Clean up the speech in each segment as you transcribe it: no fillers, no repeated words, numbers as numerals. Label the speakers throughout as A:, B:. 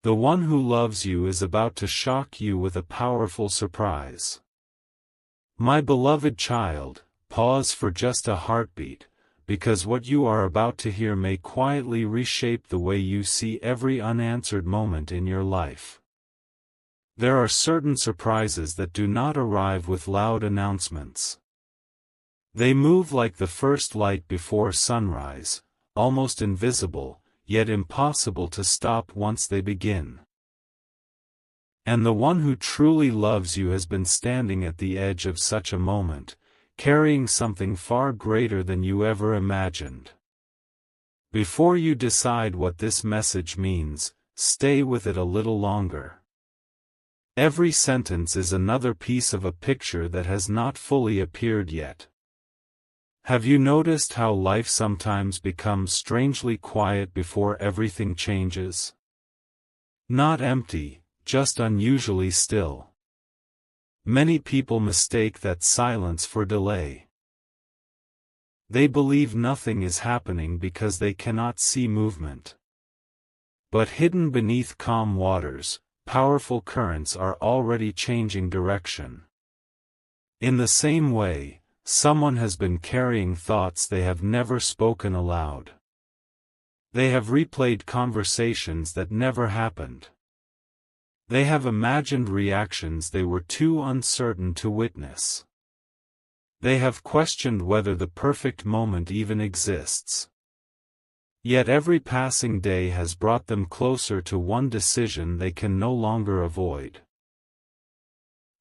A: The one who loves you is about to shock you with a powerful surprise. My beloved child, pause for just a heartbeat, because what you are about to hear may quietly reshape the way you see every unanswered moment in your life. There are certain surprises that do not arrive with loud announcements. They move like the first light before sunrise, almost invisible, yet impossible to stop once they begin. And the one who truly loves you has been standing at the edge of such a moment, carrying something far greater than you ever imagined. Before you decide what this message means, stay with it a little longer. Every sentence is another piece of a picture that has not fully appeared yet. Have you noticed how life sometimes becomes strangely quiet before everything changes? Not empty, just unusually still. Many people mistake that silence for delay. They believe nothing is happening because they cannot see movement. But hidden beneath calm waters, powerful currents are already changing direction. In the same way, someone has been carrying thoughts they have never spoken aloud. They have replayed conversations that never happened. They have imagined reactions they were too uncertain to witness. They have questioned whether the perfect moment even exists. Yet every passing day has brought them closer to one decision they can no longer avoid.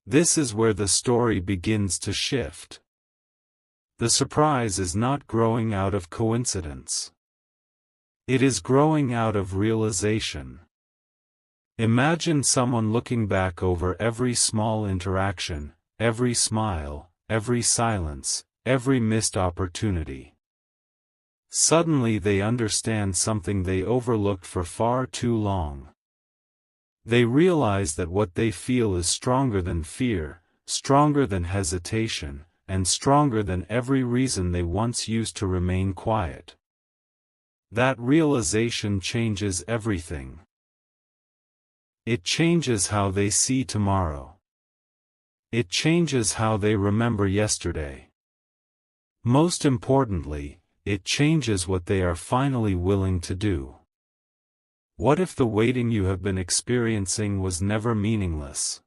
A: This is where the story begins to shift. The surprise is not growing out of coincidence. It is growing out of realization. Imagine someone looking back over every small interaction, every smile, every silence, every missed opportunity. Suddenly they understand something they overlooked for far too long. They realize that what they feel is stronger than fear, stronger than hesitation, and stronger than every reason they once used to remain quiet. That realization changes everything. It changes how they see tomorrow. It changes how they remember yesterday. Most importantly, it changes what they are finally willing to do. What if the waiting you have been experiencing was never meaningless?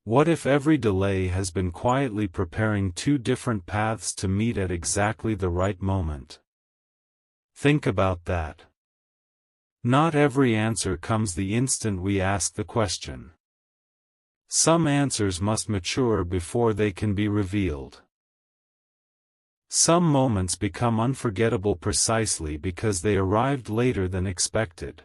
A: What if every delay has been quietly preparing two different paths to meet at exactly the right moment? Think about that. Not every answer comes the instant we ask the question. Some answers must mature before they can be revealed. Some moments become unforgettable precisely because they arrived later than expected.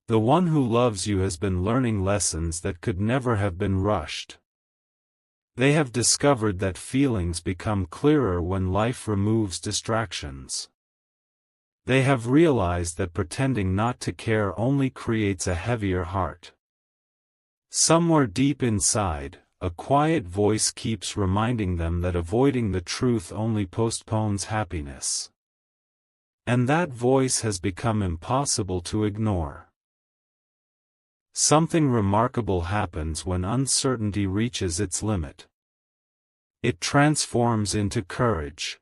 A: The one who loves you has been learning lessons that could never have been rushed. They have discovered that feelings become clearer when life removes distractions. They have realized that pretending not to care only creates a heavier heart. Somewhere deep inside, a quiet voice keeps reminding them that avoiding the truth only postpones happiness. And that voice has become impossible to ignore. Something remarkable happens when uncertainty reaches its limit. It transforms into courage.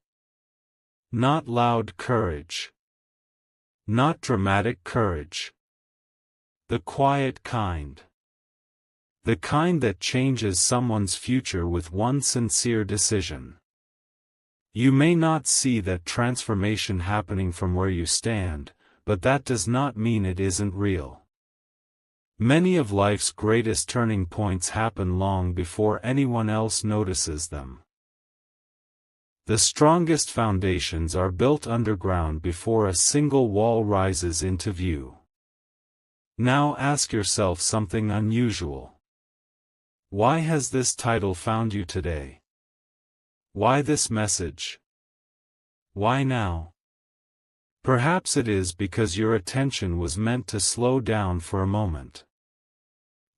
A: Not loud courage. Not dramatic courage. The quiet kind. The kind that changes someone's future with one sincere decision. You may not see that transformation happening from where you stand, but that does not mean it isn't real. Many of life's greatest turning points happen long before anyone else notices them. The strongest foundations are built underground before a single wall rises into view. Now ask yourself something unusual. Why has this title found you today? Why this message? Why now? Perhaps it is because your attention was meant to slow down for a moment.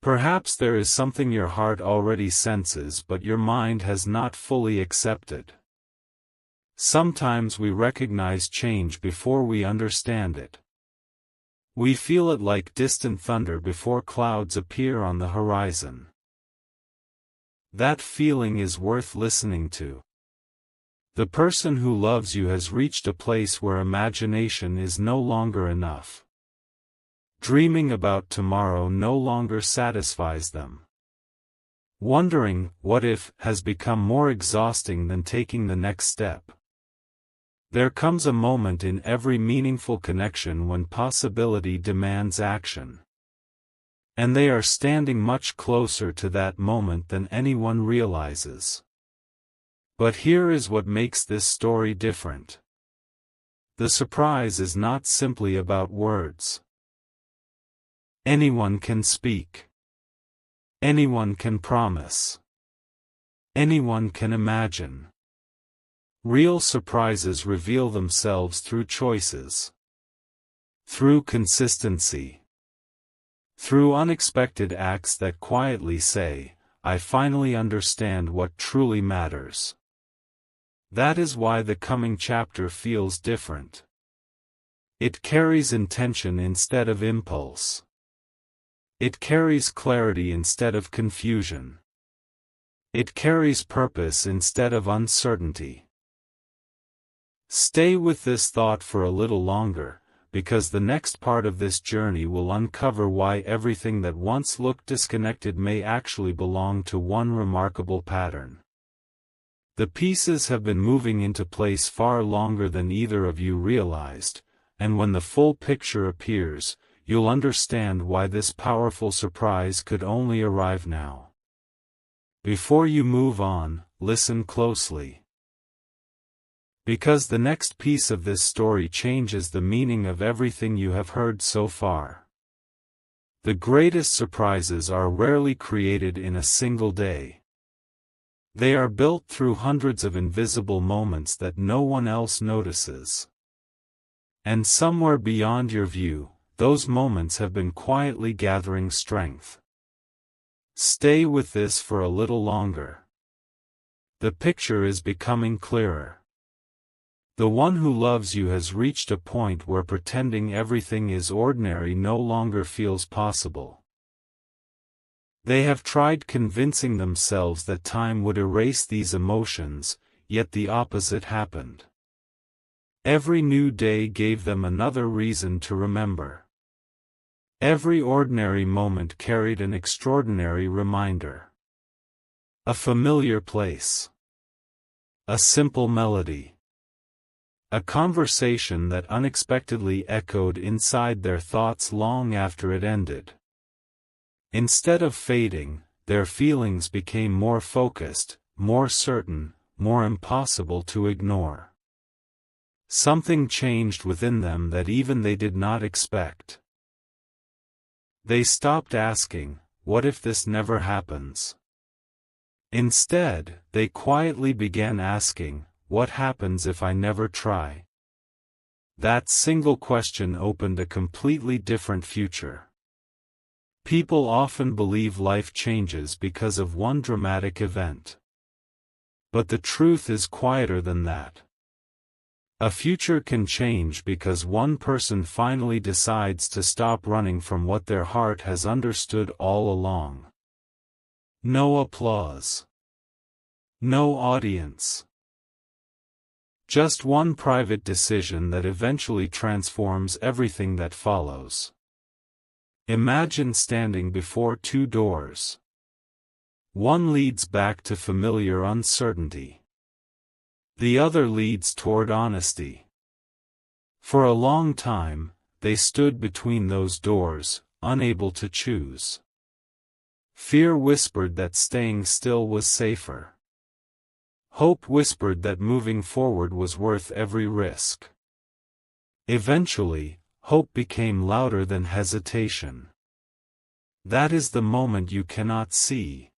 A: Perhaps there is something your heart already senses but your mind has not fully accepted. Sometimes we recognize change before we understand it. We feel it like distant thunder before clouds appear on the horizon. That feeling is worth listening to. The person who loves you has reached a place where imagination is no longer enough. Dreaming about tomorrow no longer satisfies them. Wondering, what if, has become more exhausting than taking the next step. There comes a moment in every meaningful connection when possibility demands action. And they are standing much closer to that moment than anyone realizes. But here is what makes this story different. The surprise is not simply about words. Anyone can speak. Anyone can promise. Anyone can imagine. Real surprises reveal themselves through choices. Through consistency. Through unexpected acts that quietly say, I finally understand what truly matters. That is why the coming chapter feels different. It carries intention instead of impulse. It carries clarity instead of confusion. It carries purpose instead of uncertainty. Stay with this thought for a little longer, because the next part of this journey will uncover why everything that once looked disconnected may actually belong to one remarkable pattern. The pieces have been moving into place far longer than either of you realized, and when the full picture appears, you'll understand why this powerful surprise could only arrive now. Before you move on, listen closely. Because the next piece of this story changes the meaning of everything you have heard so far. The greatest surprises are rarely created in a single day. They are built through hundreds of invisible moments that no one else notices. And somewhere beyond your view, those moments have been quietly gathering strength. Stay with this for a little longer. The picture is becoming clearer. The one who loves you has reached a point where pretending everything is ordinary no longer feels possible. They have tried convincing themselves that time would erase these emotions, yet the opposite happened. Every new day gave them another reason to remember. Every ordinary moment carried an extraordinary reminder. A familiar place. A simple melody. A conversation that unexpectedly echoed inside their thoughts long after it ended. Instead of fading, their feelings became more focused, more certain, more impossible to ignore. Something changed within them that even they did not expect. They stopped asking, what if this never happens? Instead, they quietly began asking, what happens if I never try? That single question opened a completely different future. People often believe life changes because of one dramatic event. But the truth is quieter than that. A future can change because one person finally decides to stop running from what their heart has understood all along. No applause. No audience. Just one private decision that eventually transforms everything that follows. Imagine standing before two doors. One leads back to familiar uncertainty. The other leads toward honesty. For a long time, they stood between those doors, unable to choose. Fear whispered that staying still was safer. Hope whispered that moving forward was worth every risk. Eventually, hope became louder than hesitation. That is the moment you cannot see.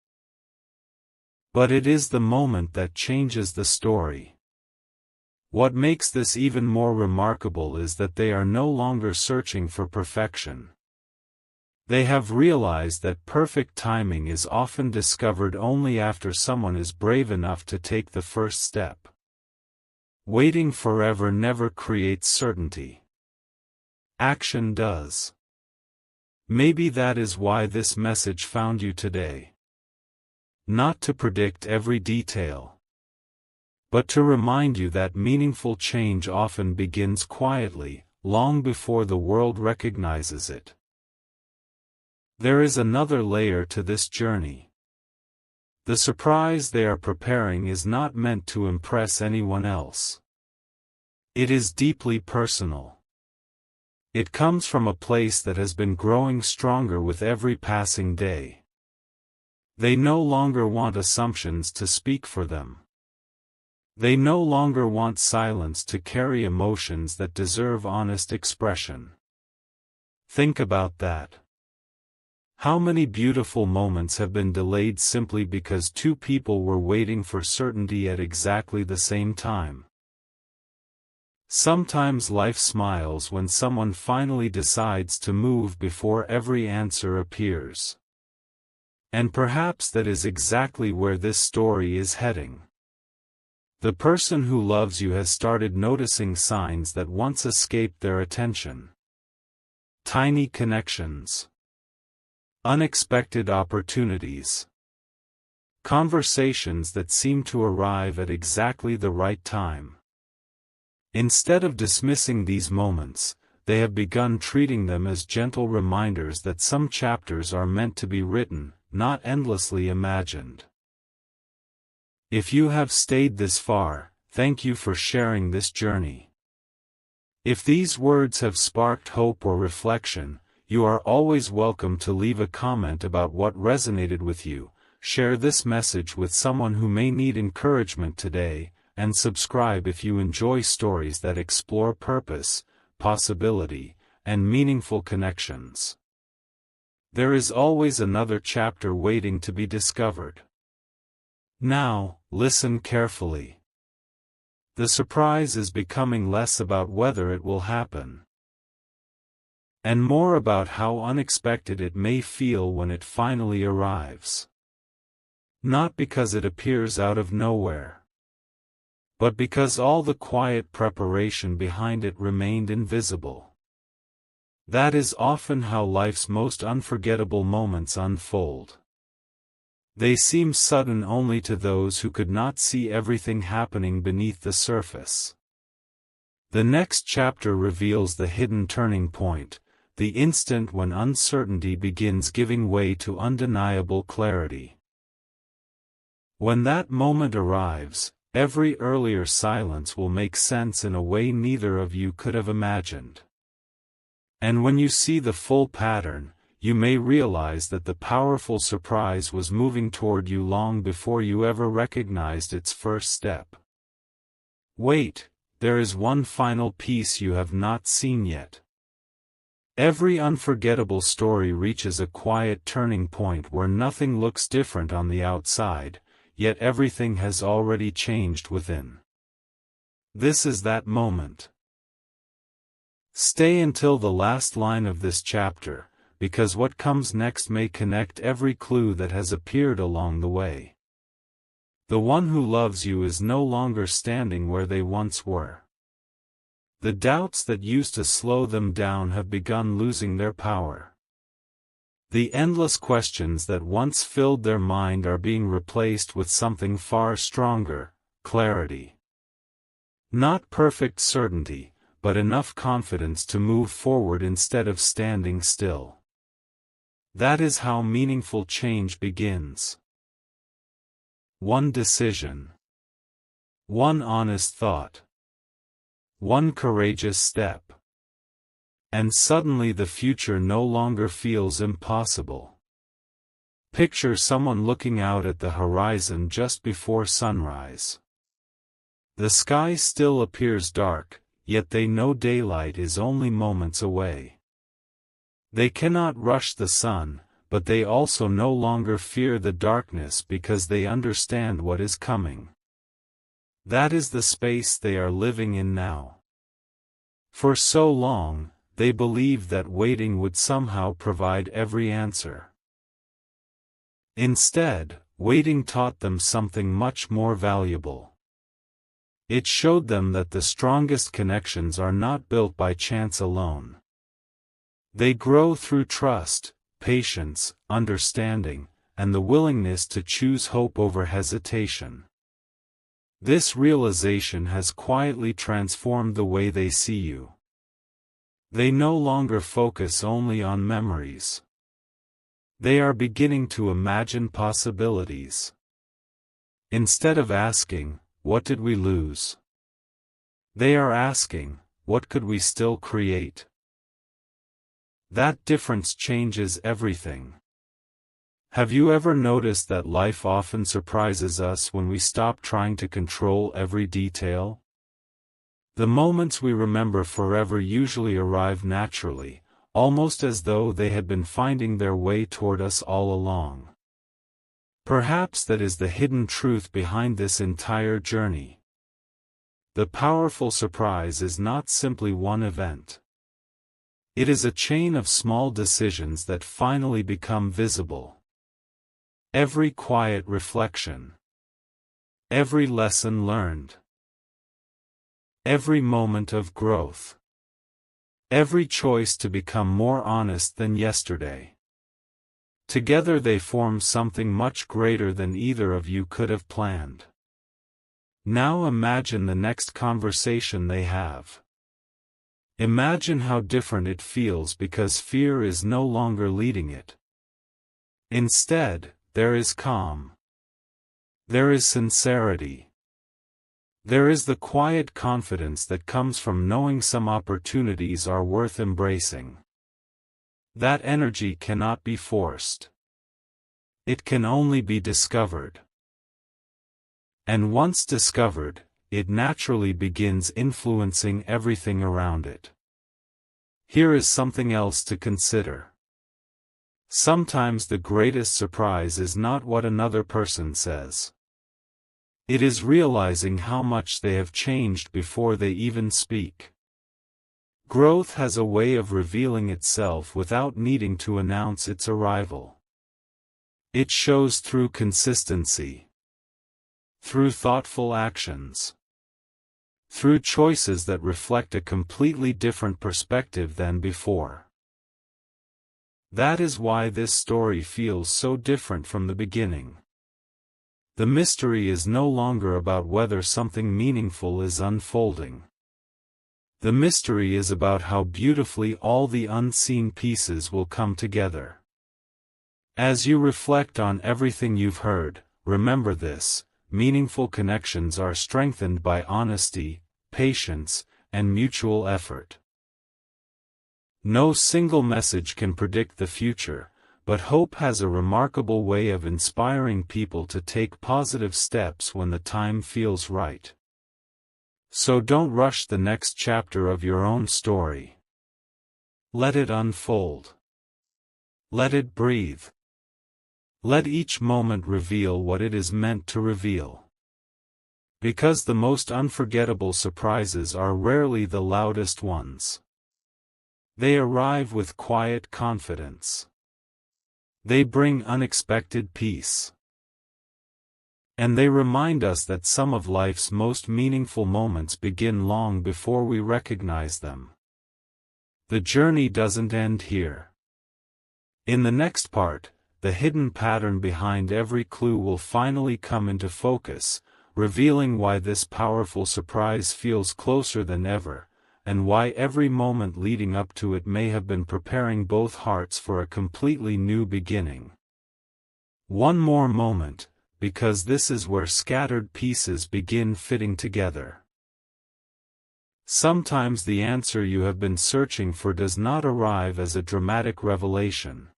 A: But it is the moment that changes the story. What makes this even more remarkable is that they are no longer searching for perfection. They have realized that perfect timing is often discovered only after someone is brave enough to take the first step. Waiting forever never creates certainty. action does. Maybe that is why this message found you today. Not to predict every detail, but to remind you that meaningful change often begins quietly, long before the world recognizes it. There is another layer to this journey. The surprise they are preparing is not meant to impress anyone else. It is deeply personal. It comes from a place that has been growing stronger with every passing day. They no longer want assumptions to speak for them. They no longer want silence to carry emotions that deserve honest expression. Think about that. How many beautiful moments have been delayed simply because two people were waiting for certainty at exactly the same time? Sometimes life smiles when someone finally decides to move before every answer appears. And perhaps that is exactly where this story is heading. The person who loves you has started noticing signs that once escaped their attention. Tiny connections. Unexpected opportunities. Conversations that seem to arrive at exactly the right time. Instead of dismissing these moments, they have begun treating them as gentle reminders that some chapters are meant to be written, not endlessly imagined. If you have stayed this far, thank you for sharing this journey. If these words have sparked hope or reflection, you are always welcome to leave a comment about what resonated with you, share this message with someone who may need encouragement today, and subscribe if you enjoy stories that explore purpose, possibility, and meaningful connections. There is always another chapter waiting to be discovered. Now, listen carefully. The surprise is becoming less about whether it will happen, and more about how unexpected it may feel when it finally arrives. Not because it appears out of nowhere, but because all the quiet preparation behind it remained invisible. That is often how life's most unforgettable moments unfold. They seem sudden only to those who could not see everything happening beneath the surface. The next chapter reveals the hidden turning point, the instant when uncertainty begins giving way to undeniable clarity. When that moment arrives, every earlier silence will make sense in a way neither of you could have imagined. And when you see the full pattern, you may realize that the powerful surprise was moving toward you long before you ever recognized its first step. Wait, there is one final piece you have not seen yet. Every unforgettable story reaches a quiet turning point where nothing looks different on the outside, yet everything has already changed within. This is that moment. Stay until the last line of this chapter, because what comes next may connect every clue that has appeared along the way. The one who loves you is no longer standing where they once were. The doubts that used to slow them down have begun losing their power. The endless questions that once filled their mind are being replaced with something far stronger, clarity. Not perfect certainty, but enough confidence to move forward instead of standing still. That is how meaningful change begins. One decision. One honest thought. One courageous step. And suddenly the future no longer feels impossible. Picture someone looking out at the horizon just before sunrise. The sky still appears dark, yet they know daylight is only moments away. They cannot rush the sun, but they also no longer fear the darkness because they understand what is coming. That is the space they are living in now. For so long, they believed that waiting would somehow provide every answer. Instead, waiting taught them something much more valuable. It showed them that the strongest connections are not built by chance alone. They grow through trust, patience, understanding, and the willingness to choose hope over hesitation. This realization has quietly transformed the way they see you. They no longer focus only on memories. They are beginning to imagine possibilities. Instead of asking, "What did we lose?" they are asking, "What could we still create?" That difference changes everything. Have you ever noticed that life often surprises us when we stop trying to control every detail? The moments we remember forever usually arrive naturally, almost as though they had been finding their way toward us all along. Perhaps that is the hidden truth behind this entire journey. The powerful surprise is not simply one event. It is a chain of small decisions that finally become visible. Every quiet reflection. Every lesson learned. Every moment of growth. Every choice to become more honest than yesterday. Together they form something much greater than either of you could have planned. Now imagine the next conversation they have. Imagine how different it feels because fear is no longer leading it. Instead, there is calm. There is sincerity. There is the quiet confidence that comes from knowing some opportunities are worth embracing. That energy cannot be forced. It can only be discovered. And once discovered, it naturally begins influencing everything around it. Here is something else to consider. Sometimes the greatest surprise is not what another person says. It is realizing how much they have changed before they even speak. Growth has a way of revealing itself without needing to announce its arrival. It shows through consistency, through thoughtful actions, through choices that reflect a completely different perspective than before. That is why this story feels so different from the beginning. The mystery is no longer about whether something meaningful is unfolding. The mystery is about how beautifully all the unseen pieces will come together. As you reflect on everything you've heard, remember this: meaningful connections are strengthened by honesty, patience, and mutual effort. No single message can predict the future, but hope has a remarkable way of inspiring people to take positive steps when the time feels right. So don't rush the next chapter of your own story. Let it unfold. Let it breathe. Let each moment reveal what it is meant to reveal. Because the most unforgettable surprises are rarely the loudest ones. They arrive with quiet confidence. They bring unexpected peace. And they remind us that some of life's most meaningful moments begin long before we recognize them. The journey doesn't end here. In the next part, the hidden pattern behind every clue will finally come into focus, revealing why this powerful surprise feels closer than ever, and why every moment leading up to it may have been preparing both hearts for a completely new beginning. One more moment, because this is where scattered pieces begin fitting together. Sometimes the answer you have been searching for does not arrive as a dramatic revelation.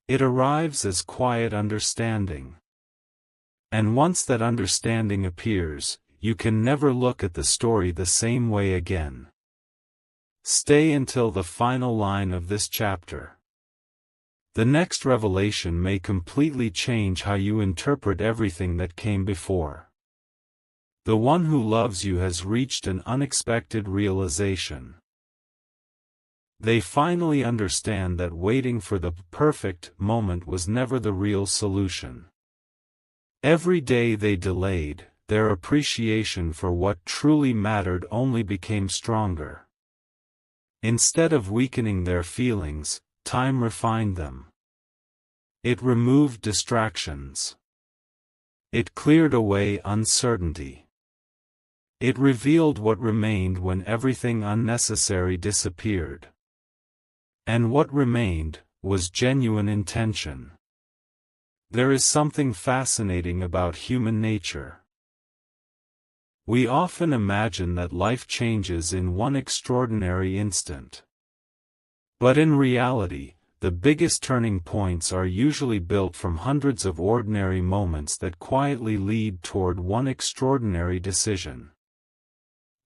A: It arrives as quiet understanding. And once that understanding appears, you can never look at the story the same way again. Stay until the final line of this chapter. The next revelation may completely change how you interpret everything that came before. The one who loves you has reached an unexpected realization. They finally understand that waiting for the perfect moment was never the real solution. Every day they delayed, their appreciation for what truly mattered only became stronger. Instead of weakening their feelings, time refined them. It removed distractions. It cleared away uncertainty. It revealed what remained when everything unnecessary disappeared. And what remained was genuine intention. There is something fascinating about human nature. We often imagine that life changes in one extraordinary instant. But in reality, the biggest turning points are usually built from hundreds of ordinary moments that quietly lead toward one extraordinary decision.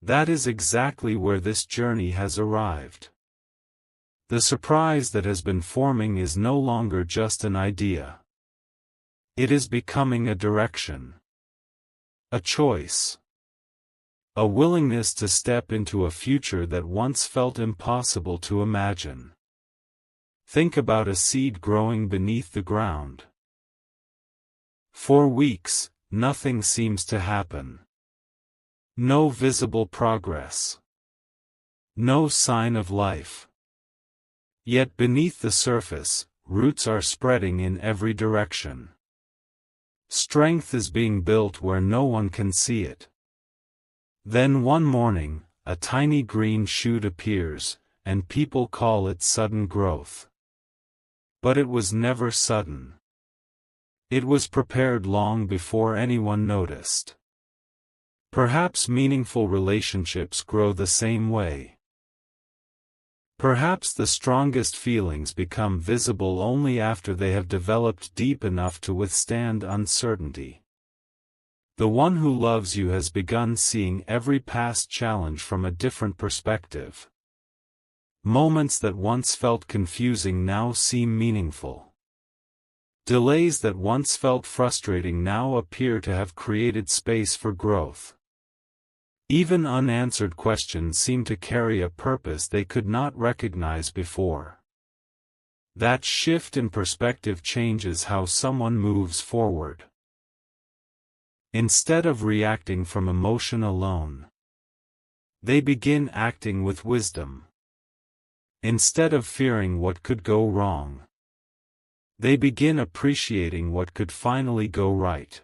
A: That is exactly where this journey has arrived. The surprise that has been forming is no longer just an idea. It is becoming a direction. A choice. A willingness to step into a future that once felt impossible to imagine. Think about a seed growing beneath the ground. For weeks, nothing seems to happen. No visible progress. No sign of life. Yet beneath the surface, roots are spreading in every direction. Strength is being built where no one can see it. Then one morning, a tiny green shoot appears, and people call it sudden growth. But it was never sudden. It was prepared long before anyone noticed. Perhaps meaningful relationships grow the same way. Perhaps the strongest feelings become visible only after they have developed deep enough to withstand uncertainty. The one who loves you has begun seeing every past challenge from a different perspective. Moments that once felt confusing now seem meaningful. Delays that once felt frustrating now appear to have created space for growth. Even unanswered questions seem to carry a purpose they could not recognize before. That shift in perspective changes how someone moves forward. Instead of reacting from emotion alone, they begin acting with wisdom. Instead of fearing what could go wrong, they begin appreciating what could finally go right.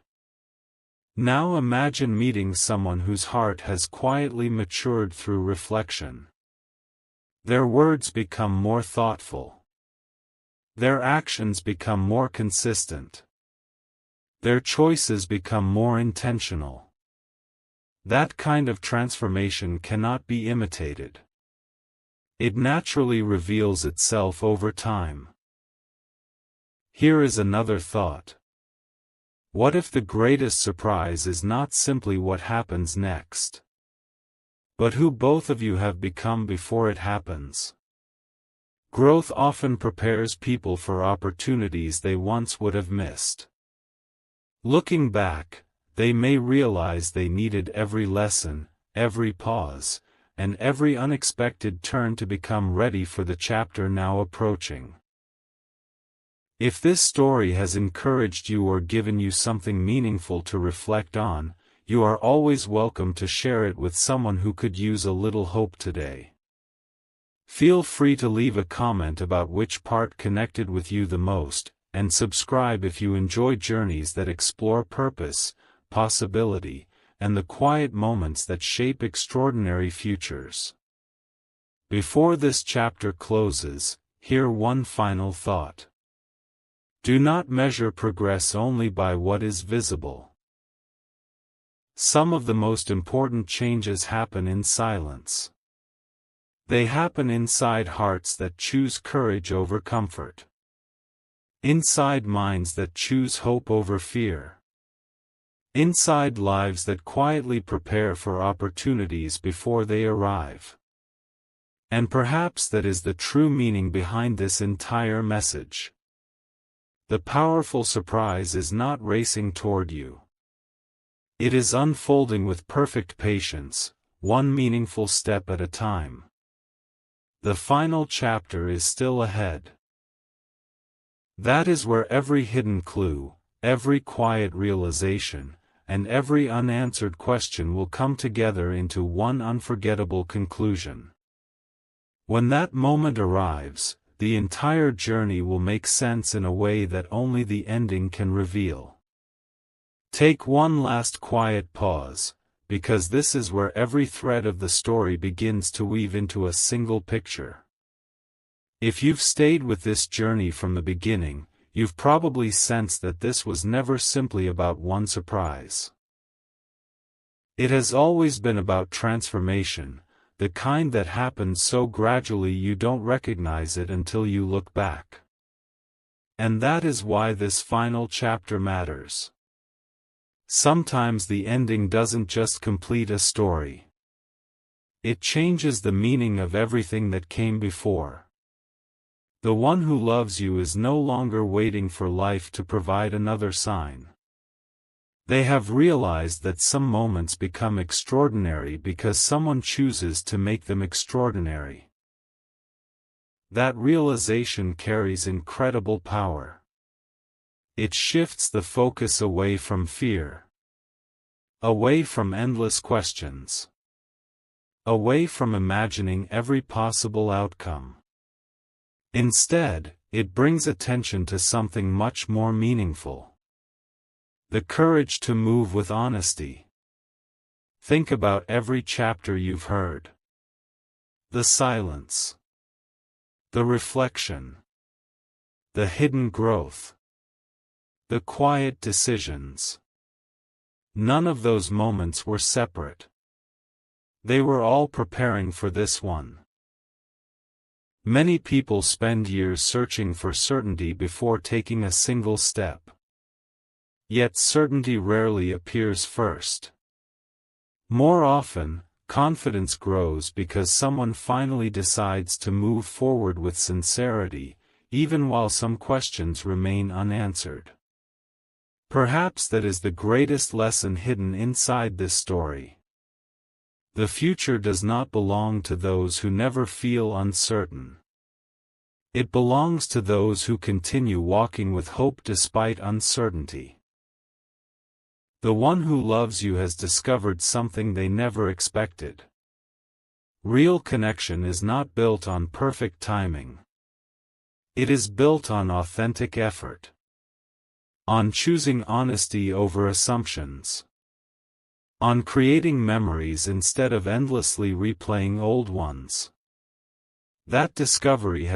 A: Now imagine meeting someone whose heart has quietly matured through reflection. Their words become more thoughtful. Their actions become more consistent. Their choices become more intentional. That kind of transformation cannot be imitated. It naturally reveals itself over time. Here is another thought. What if the greatest surprise is not simply what happens next, but who both of you have become before it happens? Growth often prepares people for opportunities they once would have missed. Looking back, they may realize they needed every lesson, every pause, and every unexpected turn to become ready for the chapter now approaching. If this story has encouraged you or given you something meaningful to reflect on, you are always welcome to share it with someone who could use a little hope today. Feel free to leave a comment about which part connected with you the most, and subscribe if you enjoy journeys that explore purpose, possibility, and the quiet moments that shape extraordinary futures. Before this chapter closes, hear one final thought. Do not measure progress only by what is visible. Some of the most important changes happen in silence. They happen inside hearts that choose courage over comfort. Inside minds that choose hope over fear. Inside lives that quietly prepare for opportunities before they arrive. And perhaps that is the true meaning behind this entire message. The powerful surprise is not racing toward you. It is unfolding with perfect patience, one meaningful step at a time. The final chapter is still ahead. That is where every hidden clue, every quiet realization, and every unanswered question will come together into one unforgettable conclusion. When that moment arrives, the entire journey will make sense in a way that only the ending can reveal. Take one last quiet pause, because this is where every thread of the story begins to weave into a single picture. If you've stayed with this journey from the beginning, you've probably sensed that this was never simply about one surprise. It has always been about transformation, the kind that happens so gradually you don't recognize it until you look back. And that is why this final chapter matters. Sometimes the ending doesn't just complete a story. It changes the meaning of everything that came before. The one who loves you is no longer waiting for life to provide another sign. They have realized that some moments become extraordinary because someone chooses to make them extraordinary. That realization carries incredible power. It shifts the focus away from fear. Away from endless questions. Away from imagining every possible outcome. Instead, it brings attention to something much more meaningful. The courage to move with honesty. Think about every chapter you've heard. The silence. The reflection. The hidden growth. The quiet decisions. None of those moments were separate. They were all preparing for this one. Many people spend years searching for certainty before taking a single step. Yet certainty rarely appears first. More often, confidence grows because someone finally decides to move forward with sincerity, even while some questions remain unanswered. Perhaps that is the greatest lesson hidden inside this story. The future does not belong to those who never feel uncertain. It belongs to those who continue walking with hope despite uncertainty. The one who loves you has discovered something they never expected. Real connection is not built on perfect timing. It is built on authentic effort. On choosing honesty over assumptions. On creating memories instead of endlessly replaying old ones. That discovery has